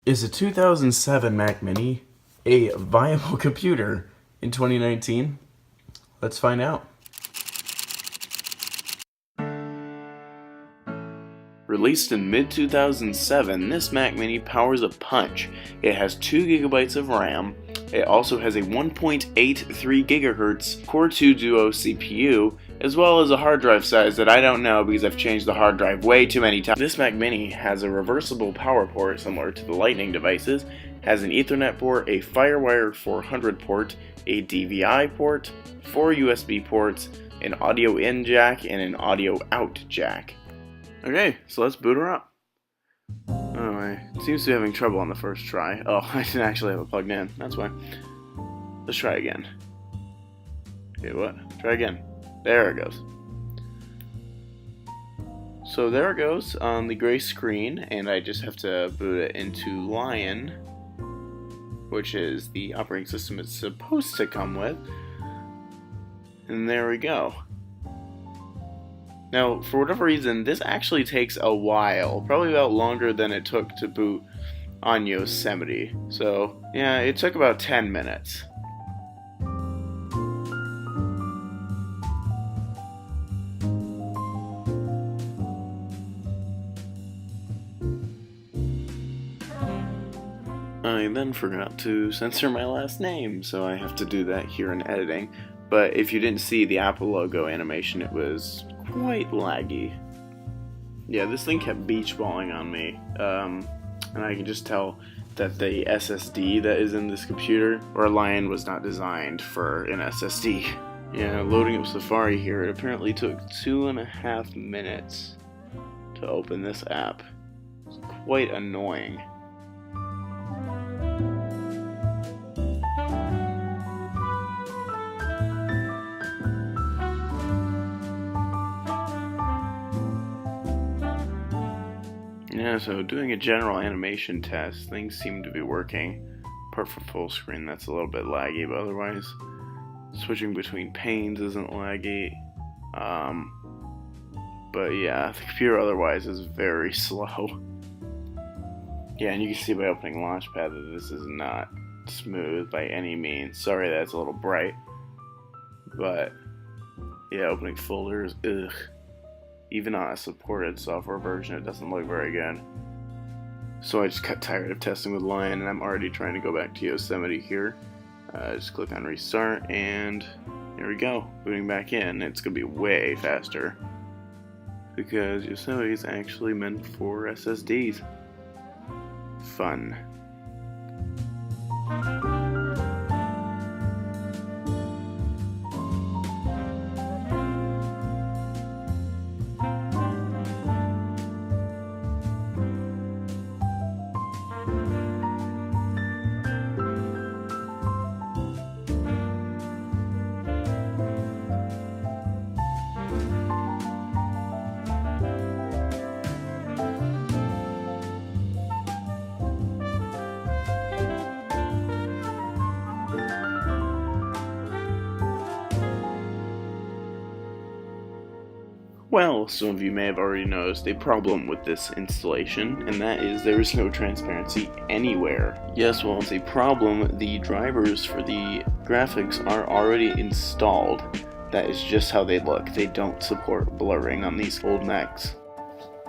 Is a 2007 Mac Mini a viable computer in 2019? Let's find out. Released in mid-2007, this Mac Mini powers a punch. It has 2 gigabytes of RAM. It also has a 1.83 gigahertz Core 2 Duo CPU, as well as a hard drive size that I don't know because I've changed the hard drive way too many times. This Mac Mini has a reversible power port similar to the Lightning devices, has an Ethernet port, a FireWire 400 port, a DVI port, 4 USB ports, an audio in jack, and an audio out jack. Okay, so let's boot her up. Oh, it seems to be having trouble on the first try. Oh, I didn't actually have it plugged in. That's why. Let's try again. Okay, what? Try again. There it goes. So there it goes on the gray screen, and I just have to boot it into Lion, which is the operating system it's supposed to come with. And there we go. Now, for whatever reason, this actually takes a while, probably about longer than it took to boot on Yosemite. So, yeah, it took about 10 minutes. I then forgot to censor my last name, so I have to do that here in editing. But if you didn't see the Apple logo animation, it was quite laggy. Yeah, this thing kept beach balling on me, and I can just tell that the SSD that is in this computer, or Lion, was not designed for an SSD. Yeah, loading up Safari here, it apparently took 2.5 minutes to open this app. It's quite annoying. Yeah, so doing a general animation test, things seem to be working. Apart from full screen, that's a little bit laggy, but otherwise, switching between panes isn't laggy. But yeah, the computer otherwise is very slow. Yeah, and you can see by opening Launchpad that this is not smooth by any means. Sorry that it's a little bright. But yeah, opening folders, ugh. Even on a supported software version, it doesn't look very good. So I just got tired of testing with Lion, and I'm already trying to go back to Yosemite here. Just click on restart, and here we go. Booting back in. It's going to be way faster, because Yosemite is actually meant for SSDs. Fun. Well, some of you may have already noticed a problem with this installation, and that is there is no transparency anywhere. Yes, well, it's a problem. The drivers for the graphics are already installed. That is just how they look. They don't support blurring on these old Macs.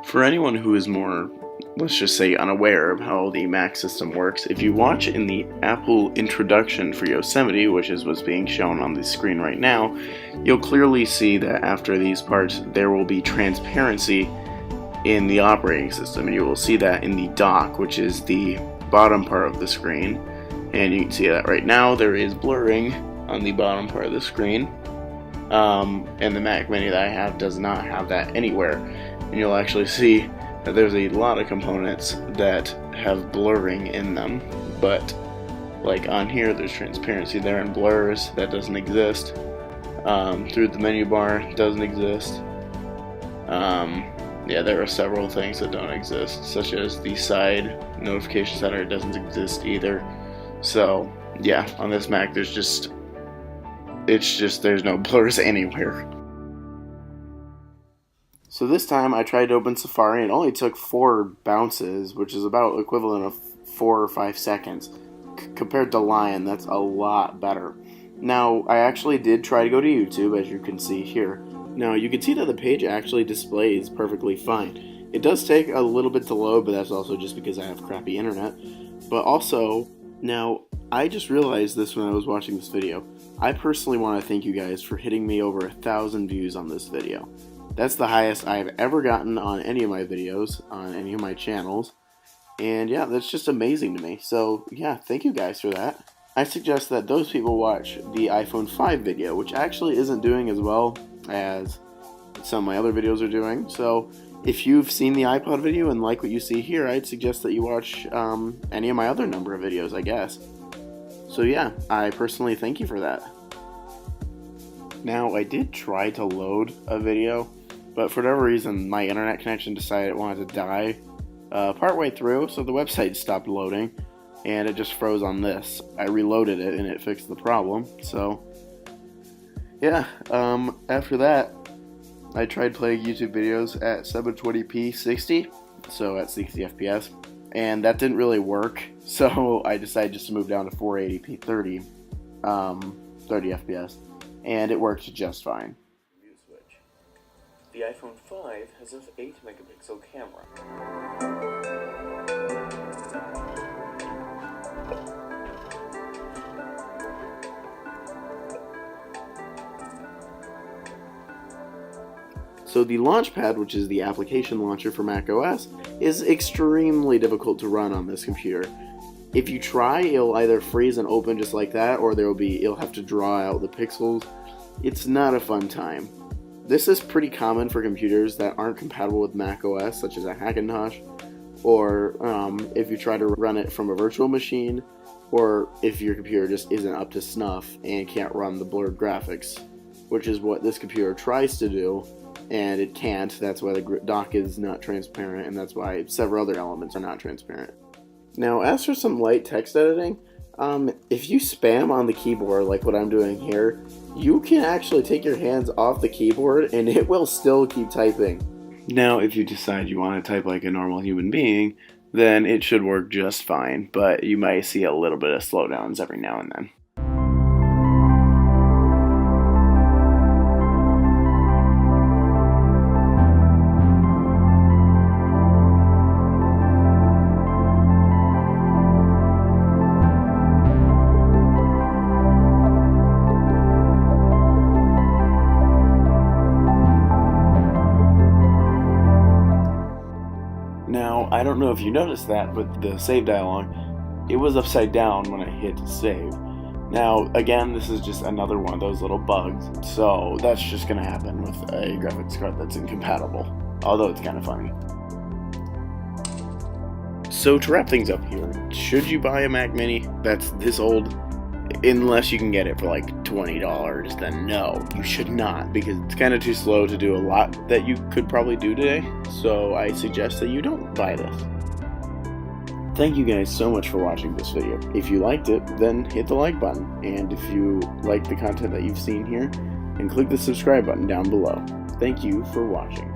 For anyone who is more, let's just say, unaware of how the Mac system works, if you watch in the Apple introduction for Yosemite, which is what's being shown on the screen right now, you'll clearly see that after these parts there will be transparency in the operating system, and you will see that in the dock, which is the bottom part of the screen, and you can see that right now there is blurring on the bottom part of the screen, and the Mac Mini that I have does not have that anywhere, and you'll actually see that there's a lot of components that have blurring in them, but like on here there's transparency there and blurs that doesn't exist. Through the menu bar doesn't exist. Yeah, there are several things that don't exist, such as the side notification center doesn't exist either. So yeah, on this Mac there's no blurs anywhere. So this time I tried to open Safari and it only took 4 bounces, which is about equivalent of 4 or 5 seconds. Compared to Lion, that's a lot better. Now, I actually did try to go to YouTube, as you can see here. Now, you can see that the page actually displays perfectly fine. It does take a little bit to load, but that's also just because I have crappy internet. But also, now, I just realized this when I was watching this video. I personally want to thank you guys for hitting me over 1,000 views on this video. That's the highest I've ever gotten on any of my videos, on any of my channels. And yeah, that's just amazing to me. So yeah, thank you guys for that. I suggest that those people watch the iPhone 5 video, which actually isn't doing as well as some of my other videos are doing. So if you've seen the iPod video and like what you see here, I'd suggest that you watch any of my other number of videos, I guess. So yeah, I personally thank you for that. Now, I did try to load a video, but for whatever reason, my internet connection decided it wanted to die partway through, so the website stopped loading, and it just froze on this. I reloaded it, and it fixed the problem, so yeah, after that, I tried playing YouTube videos at 720p 60, so at 60 FPS, and that didn't really work, so I decided just to move down to 480p 30 FPS, and it worked just fine. The iPhone 5 has an 8-megapixel camera. So the Launchpad, which is the application launcher for macOS, is extremely difficult to run on this computer. If you try, it'll either freeze and open just like that, or you'll have to draw out the pixels. It's not a fun time. This is pretty common for computers that aren't compatible with macOS, such as a Hackintosh, or if you try to run it from a virtual machine, or if your computer just isn't up to snuff and can't run the blurred graphics, which is what this computer tries to do, and it can't. That's why the dock is not transparent, and that's why several other elements are not transparent. Now, as for some light text editing, if you spam on the keyboard like what I'm doing here, you can actually take your hands off the keyboard and it will still keep typing. Now, if you decide you want to type like a normal human being, then it should work just fine, but you might see a little bit of slowdowns every now and then. Now, I don't know if you noticed that, but the save dialog, it was upside down when I hit save. Now, again, this is just another one of those little bugs, so that's just going to happen with a graphics card that's incompatible, although it's kind of funny. So to wrap things up here, should you buy a Mac Mini that's this old? Unless you can get it for like $20, then no, you should not, because it's kind of too slow to do a lot that you could probably do today, so I suggest that you don't buy this. Thank you guys so much for watching this video. If you liked it, then hit the like button, and if you like the content that you've seen here, then click the subscribe button down below. Thank you for watching.